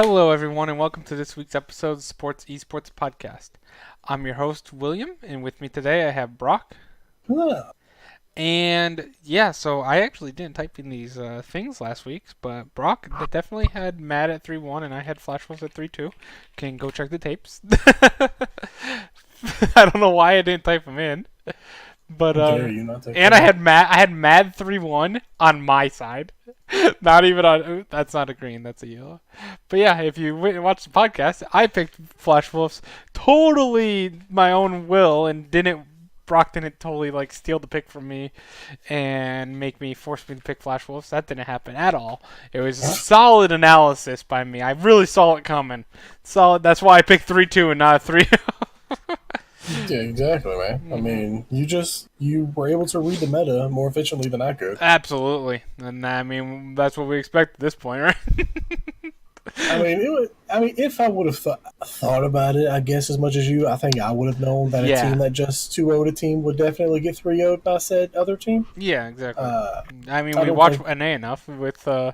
Hello, everyone, and welcome to this week's episode of the Sports Esports Podcast. I'm your host, William, and with me today I have Brock. Hello. And yeah, so I actually didn't type in these things last week, but Brock definitely had Mad at 3-1, and I had Flash Wolves at 3-2. Can go check the tapes. I don't know why I didn't type them in, but How dare you not take and that in? I had Mad 3-1 on my side. Not even on. That's not a green. That's a yellow. But yeah, if you watch the podcast, I picked Flash Wolves totally my own will and didn't. Brock didn't totally like steal the pick from me and force me to pick Flash Wolves. That didn't happen at all. It was solid analysis by me. I really saw it coming. Solid. That's why I picked 3-2 and not a 3. Yeah, exactly, man. I mean, you were able to read the meta more efficiently than I could. Absolutely, and I mean that's what we expect at this point, right? If I would have thought about it, I guess as much as you, I think I would have known that a Yeah. team that just 2-0'd a team would definitely get 3-0'd by said other team. Yeah, exactly. Uh, I mean, I we don't watched think, NA enough with yeah,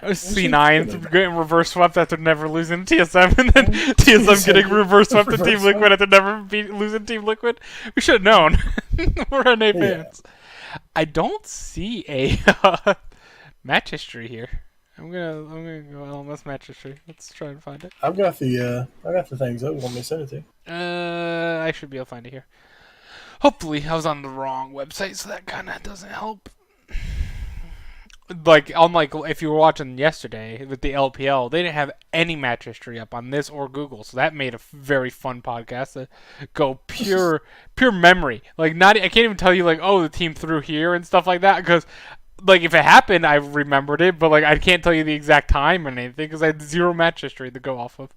C9 getting reverse swept after never losing TSM, and then TSM getting reverse swept to Team Liquid after never losing Team Liquid. We should have known. We're NA yeah. fans. I don't see a match history here. I'm gonna go LMS match history. Let's try and find it. I got the things up. You want me to send it to you? I should be able to find it here. Hopefully, I was on the wrong website, so that kind of doesn't help. Like, unlike if you were watching yesterday with the LPL, they didn't have any match history up on this or Google, so that made a very fun podcast to go pure memory. Like, not I can't even tell you like, oh, the team threw here and stuff like that because. Like, if it happened, I remembered it, but, like, I can't tell you the exact time or anything because I had zero match history to go off of.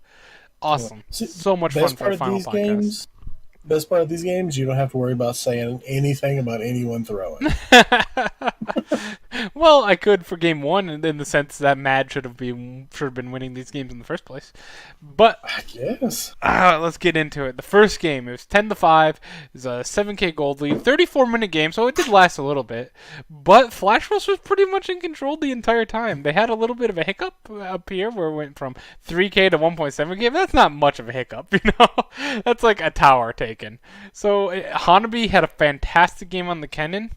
Awesome. See, So much fun for a final podcast. Best part of these games, you don't have to worry about saying anything about anyone throwing. Well, I could for game one, in the sense that Mad should have been winning these games in the first place. But I guess. let's get into it. The first game, it was 10-5. It was a 7K gold lead, 34-minute game, so it did last a little bit. But Flash Wolves was pretty much in control the entire time. They had a little bit of a hiccup up here, where it went from 3K to 1.7K. But that's not much of a hiccup, you know. That's like a tower taken. So Hanabi had a fantastic game on the Kennen.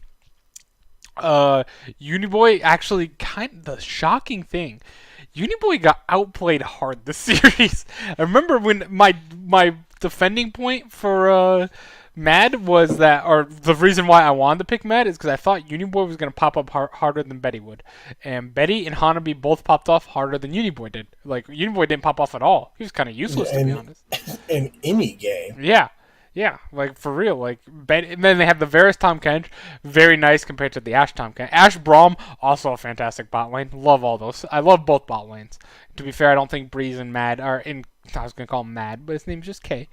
Uniboy actually the shocking thing. Uniboy got outplayed hard this series. I remember when my defending point for Mad was that, or the reason why I wanted to pick Mad is because I thought Uniboy was going to pop up harder than Betty would. And Betty and Hanabi both popped off harder than Uniboy did. Like, Uniboy didn't pop off at all. He was kind of useless, to be honest. In any game. Yeah. Yeah, like for real. Like, and then they have the Varus Tom Kench, very nice compared to the Ashe Tom Kench. Ashe Braum, also a fantastic bot lane. Love all those. I love both bot lanes. To be fair, I don't think Breeze and Mad are in. I was gonna call him Mad, but his name's just K.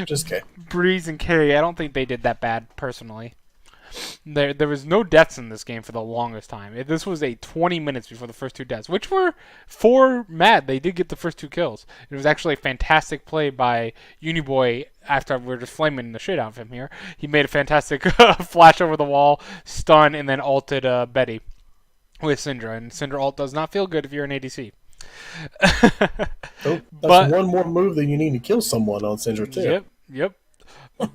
Just K. Breeze and K, I don't think they did that bad personally. There was no deaths in this game for the longest time. This was a 20 minutes before the first two deaths, which were for Mad. They did get the first two kills. It was actually a fantastic play by Uniboy after we were just flaming the shit out of him here. He made a fantastic flash over the wall, stun, and then ulted Betty with Syndra. And Syndra ult does not feel good if you're an ADC. Oh, that's But one more move that you need to kill someone on Syndra too. yep.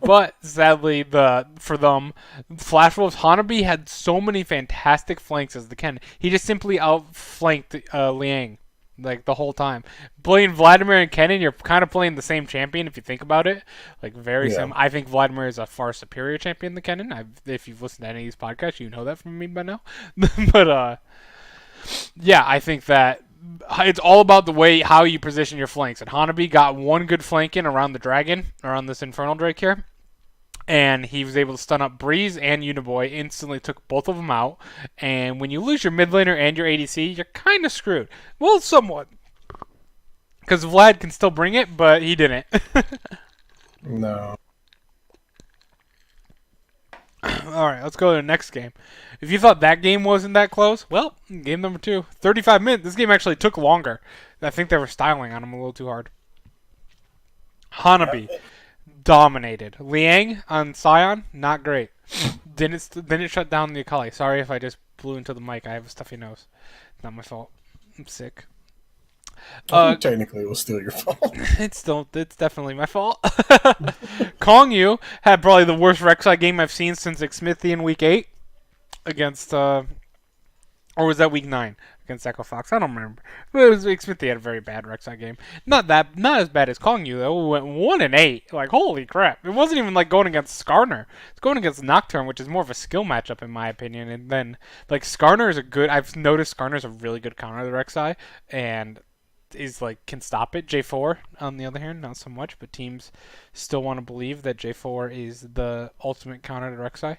But sadly, for them, Flash Wolves Hanabi had so many fantastic flanks as the Ken. He just simply outflanked Liang like the whole time. Playing Vladimir and Kennen, you're kind of playing the same champion if you think about it. Like very Yeah. similar. I think Vladimir is a far superior champion than Kennen. If you've listened to any of these podcasts, you know that from me by now. But yeah, I think that it's all about the way how you position your flanks. And Hanabi got one good flank in around the dragon, around this Infernal Drake here. And he was able to stun up Breeze and Uniboy, instantly took both of them out. And when you lose your mid laner and your ADC, you're kind of screwed. Well, somewhat. Because Vlad can still bring it, but he didn't. No. Alright, let's go to the next game. If you thought that game wasn't that close, well, game number 2. 35 minutes. This game actually took longer. I think they were styling on him a little too hard. Hanabi dominated. Liang on Sion, not great. Didn't shut down the Akali. Sorry if I just blew into the mic. I have a stuffy nose. Not my fault. I'm sick. I think technically it was still your fault. It's definitely my fault. Kong Yu had probably the worst Rek'Sai game I've seen since Xmithie Week 8 against, or was that Week 9 against Echo Fox? I don't remember. But it was Xmithie had a very bad Rek'Sai game. Not as bad as Kong Yu though. We went 1-8. Like holy crap! It wasn't even like going against Skarner. It's going against Nocturne, which is more of a skill matchup in my opinion. And then like Skarner is a good. I've noticed Skarner's a really good counter to Rek'Sai, and is like can stop it. J4 on the other hand, not so much, but teams still want to believe that J4 is the ultimate counter to Rek'Sai.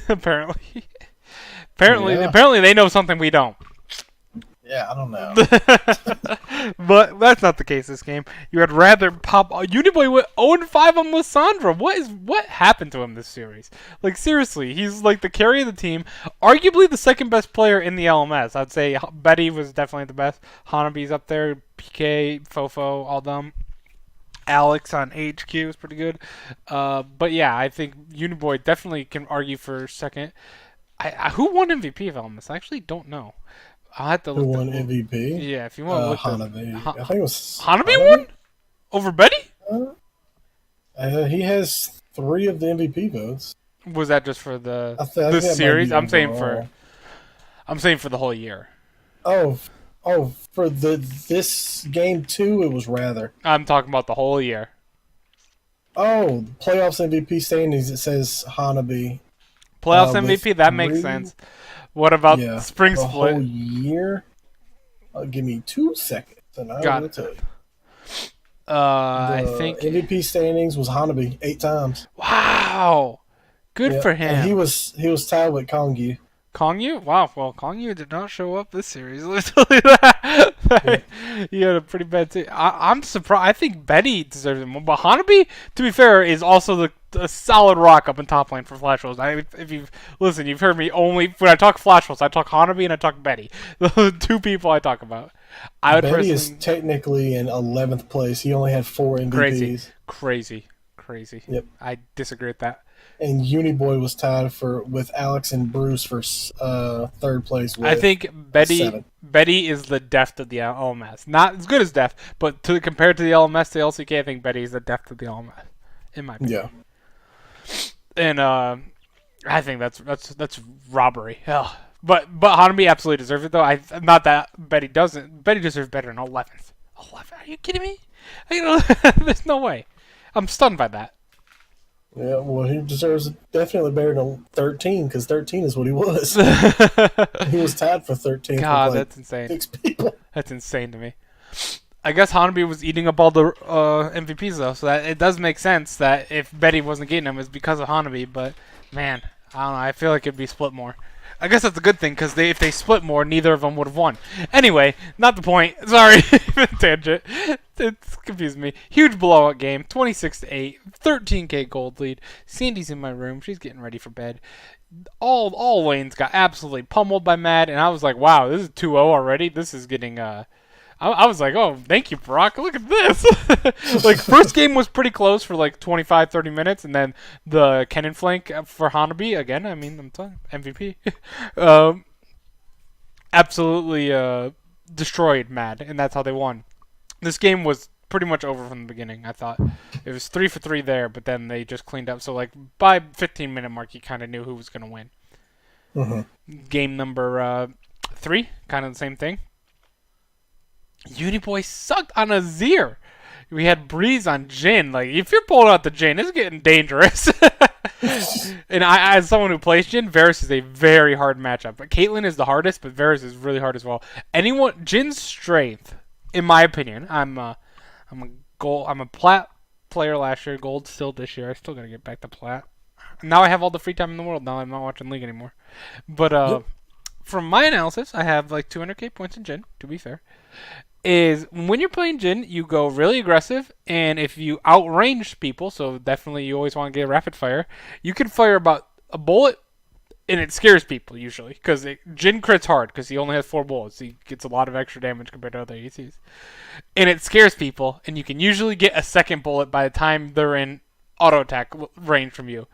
apparently, apparently they know something we don't. Yeah, I don't know. But that's not the case this game. You had rather pop. Uniboy went 0-5 on Lissandra. What happened to him this series? Like seriously, he's like the carry of the team, arguably the second best player in the LMS. I'd say Betty was definitely the best. Hanabi's up there. PK, Fofo, all them. Alex on HQ is pretty good. But yeah, I think Uniboy definitely can argue for second. Who won MVP of LMS? I actually don't know. I'll have to look. Who won MVP? Yeah, if you want to look. Hanabi. I think it was Hanabi won over Betty. He has 3 of the MVP votes. Was that just for the series? I'm saying for the whole year. Oh, for this game too, it was rather. I'm talking about the whole year. Oh, playoffs MVP standings. It says Hanabi. Playoffs MVP. That makes sense. What about spring the split? Whole year? Give me 2 seconds, and I will tell you. I think MVP standings was Hanabi 8 times. Wow, good for him. And he was tied with Kongyu. Kongyu? Wow. Well, Kongyu did not show up this series. Let me tell you that. He had a pretty bad team. I'm surprised. I think Betty deserves it more. But Hanabi, to be fair, is also a solid rock up in top lane for Flash Rolls. If you've listened, you've heard me only when I talk Flash Rolls, I talk Hanabi and I talk Betty. The 2 people I talk about. Betty is technically in 11th place. He only had 4 MVPs. Crazy. Yep. I disagree with that. And Uniboy was tied with Alex and Bruce for 3rd place. I think Betty 7. Betty is the depth of the LMS. Not as good as depth, but compared to the LMS to LCK, I think Betty is the depth of the LMS, in my opinion. Yeah. And I think that's robbery. Ugh. But Hanabi absolutely deserves it though. Not that Betty doesn't. Betty deserves better than 11th. 11th? Are you kidding me? There's no way. I'm stunned by that. Yeah, well, he deserves definitely better than 13 because 13 is what he was. He was tied for 13. God, that's insane. 6 people. That's insane to me. I guess Hanabi was eating up all the MVPs though, so that it does make sense that if Betty wasn't getting them, it's because of Hanabi. But man, I don't know. I feel like it'd be split more. I guess that's a good thing because if they split more, neither of them would have won. Anyway, not the point. Sorry, tangent. It's confused me. Huge blowout game, 26-8, 13k gold lead. Sandy's in my room. She's getting ready for bed. All lanes got absolutely pummeled by Mad, and I was like, wow, this is 2-0 already. This is getting I was like, oh, thank you, Brock. Look at this. Like, first game was pretty close for like 25, 30 minutes, and then the cannon flank for Hanabi, again, I mean, I'm telling you, MVP, absolutely destroyed Mad, and that's how they won. This game was pretty much over from the beginning, I thought. It was 3 for 3 there, but then they just cleaned up. So, like, by 15-minute mark, you kind of knew who was going to win. Mm-hmm. Game number 3, kind of the same thing. Uniboy sucked on Azir. We had Breeze on Jhin. Like, if you're pulling out the Jhin, it's getting dangerous. And I, as someone who plays Jhin, Varus is a very hard matchup. But Caitlyn is the hardest, but Varus is really hard as well. Jhin's strength, in my opinion, I'm a plat player last year, gold still this year. I still gotta get back to plat. Now I have all the free time in the world. Now I'm not watching League anymore. But from my analysis, I have like 200k points in Jhin, to be fair. Is when you're playing Jhin, you go really aggressive, and if you outrange people, so definitely you always want to get rapid fire, you can fire about a bullet, and it scares people usually, because Jhin crits hard, because he only has 4 bullets, he gets a lot of extra damage compared to other ADCs. And it scares people, and you can usually get a second bullet by the time they're in auto attack range from you.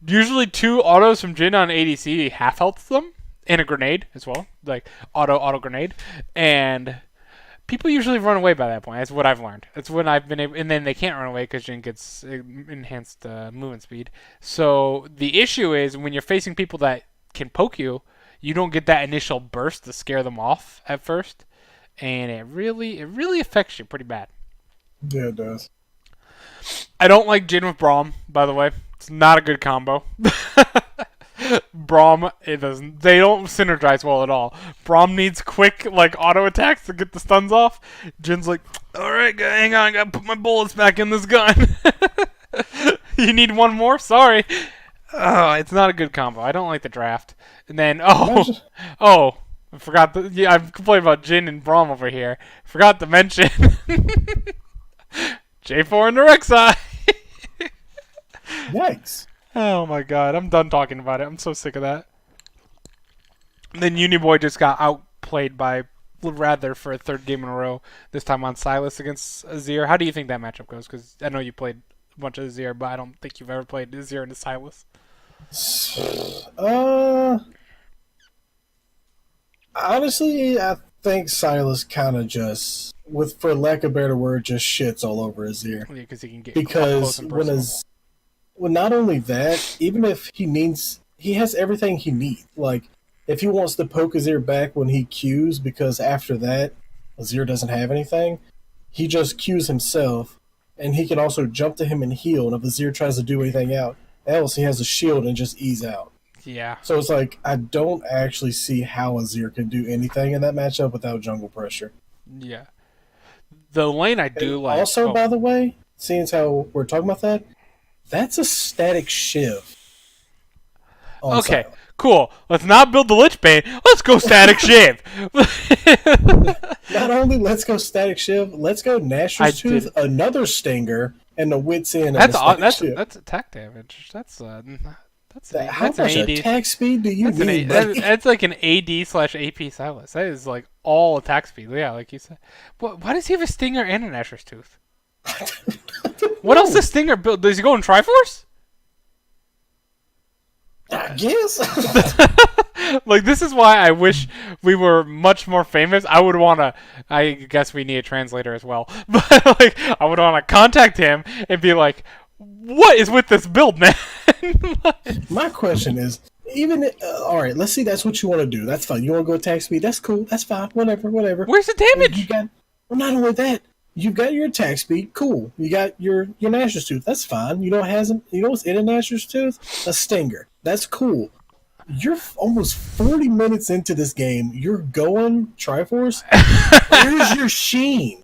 Usually 2 autos from Jhin on ADC half health them, and a grenade as well, like auto grenade, and people usually run away by that point. That's what I've learned. That's when I've been able, and then they can't run away because Jin gets enhanced movement speed. So the issue is when you're facing people that can poke you, you don't get that initial burst to scare them off at first, and it really affects you pretty bad. Yeah, it does. I don't like Jin with Braum, by the way. It's not a good combo. Braum, it doesn't. They don't synergize well at all. Braum needs quick like auto attacks to get the stuns off. Jin's like, all right, hang on, I gotta put my bullets back in this gun. You need one more? Sorry. Oh, it's not a good combo. I don't like the draft. And then I forgot. I'm complaining about Jin and Braum over here. Forgot to mention J4 and the Rek'Sai. Yikes. Oh my god, I'm done talking about it. I'm so sick of that. And then Uniboy just got outplayed by Rather for a third game in a row, this time on Sylas against Azir. How do you think that matchup goes? Because I know you played a bunch of Azir, but I don't think you've ever played Azir into Sylas. Honestly, I think Sylas kind of just, for lack of a better word, just shits all over Azir. Yeah, because he can get because close and personal. Well, not only that, even if he has everything he needs. Like, if he wants to poke Azir back when he Qs, because after that, Azir doesn't have anything, he just Qs himself, and he can also jump to him and heal, and if Azir tries to do anything else, he has a shield and just ease out. Yeah. So it's like, I don't actually see how Azir can do anything in that matchup without jungle pressure. Yeah. The lane I do like... Also, by the way, seeing as how we're talking about that, that's a static shiv. Okay, cool. Let's not build the Lich Bane. Let's go static shiv. Not only let's go static shiv, let's go Nashor's Tooth, another stinger, and the Wits End. That's attack damage. That's an AD. Attack speed do you need? That's like an AD/AP Sylas. That is like all attack speed. Yeah, like you said. Why does he have a stinger and a Nashor's Tooth? What else does Stinger build? Does he go in Triforce? I guess. Like, this is why I wish we were much more famous. I guess we need a translator as well. But, like, I would want to contact him and be like, what is with this build, man? My question is, all right, let's see, that's what you want to do. That's fine. You want to go attack speed? That's cool. That's fine. Whatever. Where's the damage? Well, not only that, you've got your attack speed, cool. You got your Nashor's Tooth, that's fine. You know what's in a Nashor's Tooth? A stinger. That's cool. You're almost 40 minutes into this game. You're going Triforce? Where's your Sheen?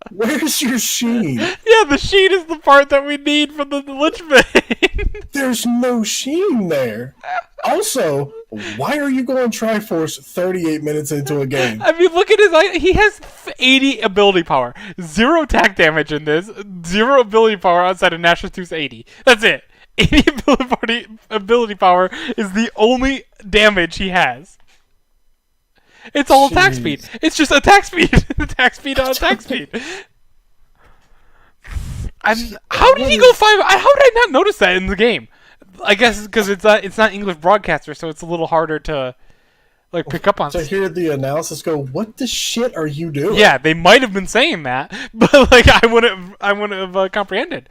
Where's your Sheen? Yeah, the Sheen is the part that we need for the Lich Bane. There's no Sheen there. Also, why are you going Triforce 38 minutes into a game? I mean, look at his... He has 80 ability power. 0 attack damage in this. 0 ability power outside of Nashor's Tooth's 80. That's it. 80 ability power is the only damage he has. It's all attack speed. It's just attack speed. Attack speed on attack speed. How did he go 5? How did I not notice that in the game? I guess because it's not English broadcaster, so it's a little harder to like pick up on. To hear the analysis go, what the shit are you doing? Yeah, they might have been saying that, but like I wouldn't have comprehended.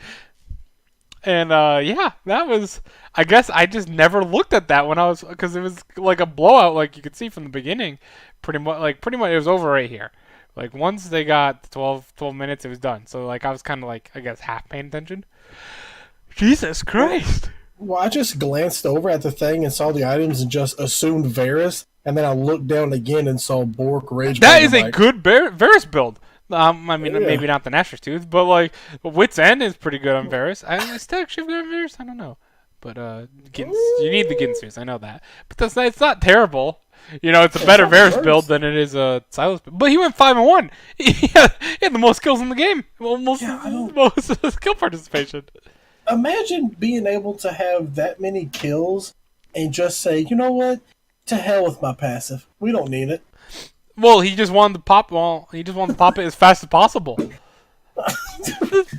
And yeah, that was. I guess I just never looked at that when I was, because it was like a blowout, like you could see from the beginning. Pretty much it was over right here. Like once they got 12 minutes, it was done. So like I was kind of like, I guess, half paying attention. Jesus Christ. Well, I just glanced over at the thing and saw the items and just assumed Varus, and then I looked down again and saw Bork Rage. That is a good Varus build. I mean, maybe not the Nashor's Tooth, but like Wits End is pretty good on Varus. Is Static Shift good on Varus? I don't know. But you need the Ginsus, I know that. But it's not terrible. You know, it's a better Varus build than it is a Sylas build. But he went 5-1. He had the most kills in the game. Most skill participation. Imagine being able to have that many kills and just say, you know what? To hell with my passive. We don't need it. Well, he just wanted to pop. He just wanted to pop it as fast as possible.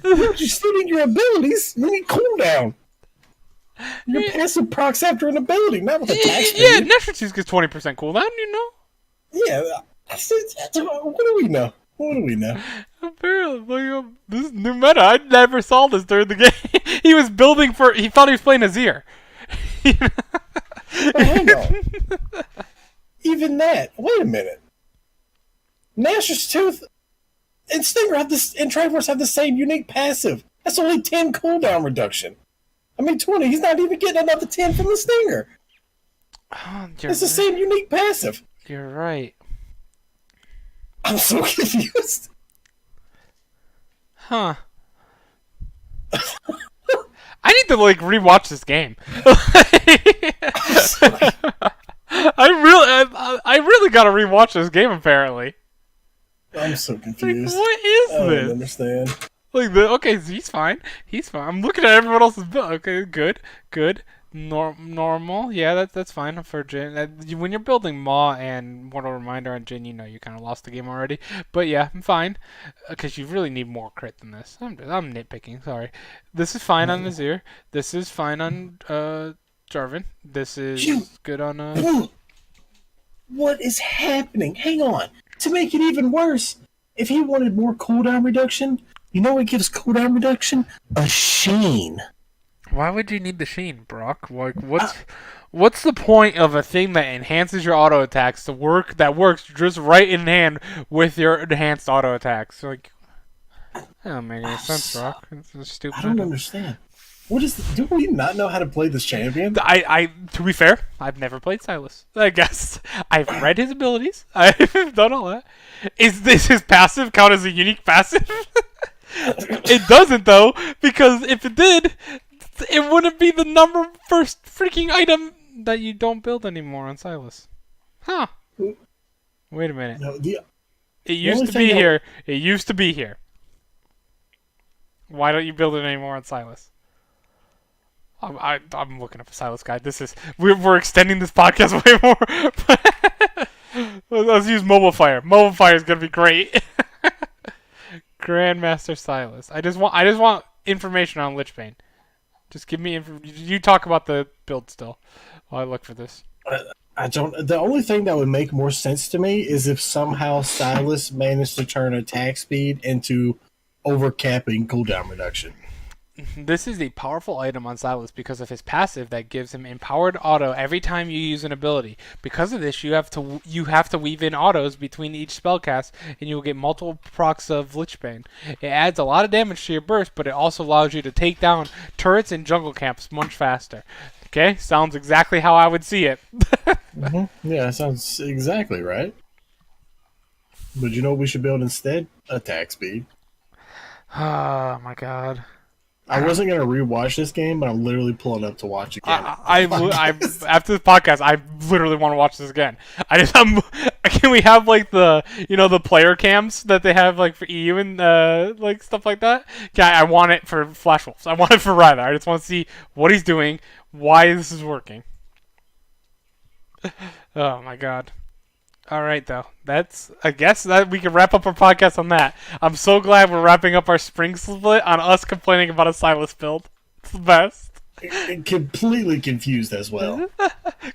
You're stealing your abilities. You need cooldown. Your passive procs after an ability, not with attack speed. Yeah, Nashor's Tooth gets 20% cooldown. You know. Yeah, What do we know? What do we know? Apparently, this is new meta. I never saw this during the game. He was building for. He thought he was playing Azir. But hang on. Even that. Wait a minute. Nashor's Tooth and Stinger have this, and Triforce have the same unique passive. That's only 10 cooldown reduction. I mean 20. He's not even getting another 10 from the Stinger. Oh, It's the same unique passive. You're right. I'm so confused. Huh. I need to rewatch this game. I really gotta rewatch this game. Apparently, I'm so confused. What is I don't this? understand. Okay, he's fine. He's fine. I'm looking at everyone else's build. Okay, good. Normal. Yeah, that's fine for Jin. When you're building Maw and Mortal Reminder on Jin, you kind of lost the game already. But yeah, I'm fine. Because you really need more crit than this. I'm nitpicking. Sorry. This is fine on Azir. This is fine on Jarvan. This is good on What is happening? Hang on. To make it even worse, if he wanted more cooldown reduction, you know what gives cooldown reduction? A Sheen. Why would you need the Sheen, Brock? What's the point of a thing that enhances your auto attacks that works just right in hand with your enhanced auto attacks? That don't make any sense, Brock. It's stupid. I don't understand. What is? Do we not know how to play this champion? To be fair, I've never played Silas. I guess I've read his abilities. I've done all that. Is this his passive count as a unique passive? It doesn't though, because if it did, it wouldn't be the first freaking item that you don't build anymore on Silas. Huh. Wait a minute. No, it used to be here. It used to be here. Why don't you build it anymore on Silas? I'm looking up a Silas guide. We're extending this podcast way more. Let's use Mobile Fire. Mobile Fire is gonna be great. Grandmaster Silas. I just want information on Lichbane. Just give me You talk about the build still while I look for this. I don't. The only thing that would make more sense to me is if somehow Silas managed to turn attack speed into overcapping cooldown reduction. This is a powerful item on Silas because of his passive that gives him empowered auto every time you use an ability. Because of this, you have to weave in autos between each spellcast, and you will get multiple procs of Lichbane. It adds a lot of damage to your burst, but it also allows you to take down turrets and jungle camps much faster. Okay, sounds exactly how I would see it. Yeah, that sounds exactly right. But you know what we should build instead? Attack speed. Oh my god. I wasn't gonna rewatch this game, but I'm literally pulling up to watch again. I after this podcast, I literally want to watch this again. Can we have the player cams that they have for EU and stuff like that? Yeah, I want it for Flash Wolves. I want it for Ryder. I just want to see what he's doing, why this is working. Oh my god. All right, though. I guess that we can wrap up our podcast on that. I'm so glad we're wrapping up our spring split on us complaining about a Silas build. It's the best. Completely confused as well.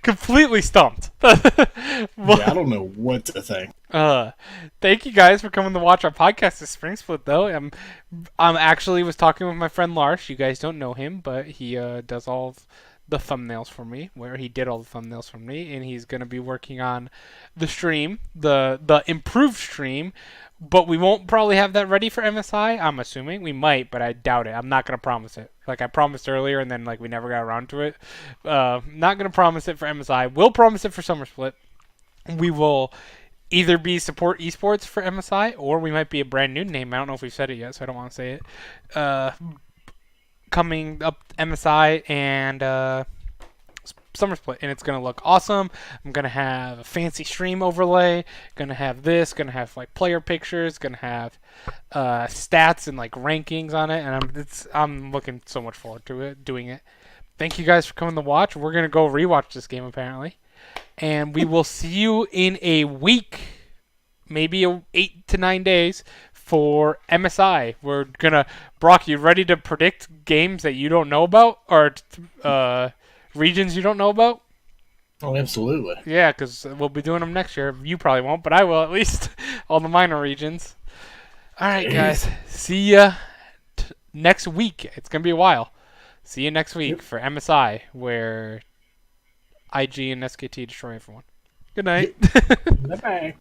Completely stumped. Yeah, I don't know what to think. Thank you guys for coming to watch our podcast this spring split, though. I'm actually was talking with my friend Lars. You guys don't know him, but he does all of the thumbnails for me, where he did all the thumbnails for me, and he's going to be working on the stream, the improved stream, but we won't probably have that ready for MSI. I'm assuming we might, but I doubt it. I'm not going to promise it. I promised earlier, and then we never got around to it. Not going to promise it for MSI. We'll promise it for Summer Split. We will either be support esports for MSI, or we might be a brand new name. I don't know if we've said it yet, so I don't want to say it. Coming up MSI and Summer Split, and it's going to look awesome. I'm going to have a fancy stream overlay, going to have this, going to have player pictures, going to have stats and rankings on it, and I'm looking so much forward to doing it. Thank you guys for coming to watch. We're going to go rewatch this game apparently, and we will see you in a week, maybe 8 to 9 days, for MSI. We're gonna, Brock, you ready to predict games that you don't know about, or regions you don't know about? Oh, absolutely. Yeah, because we'll be doing them next year. You probably won't, but I will at least. All the minor regions. All right, guys. Jeez. See ya next week. It's gonna be a while. See you next week Yep. for MSI, where IG and SKT destroy everyone. Good night. Yep. Bye bye.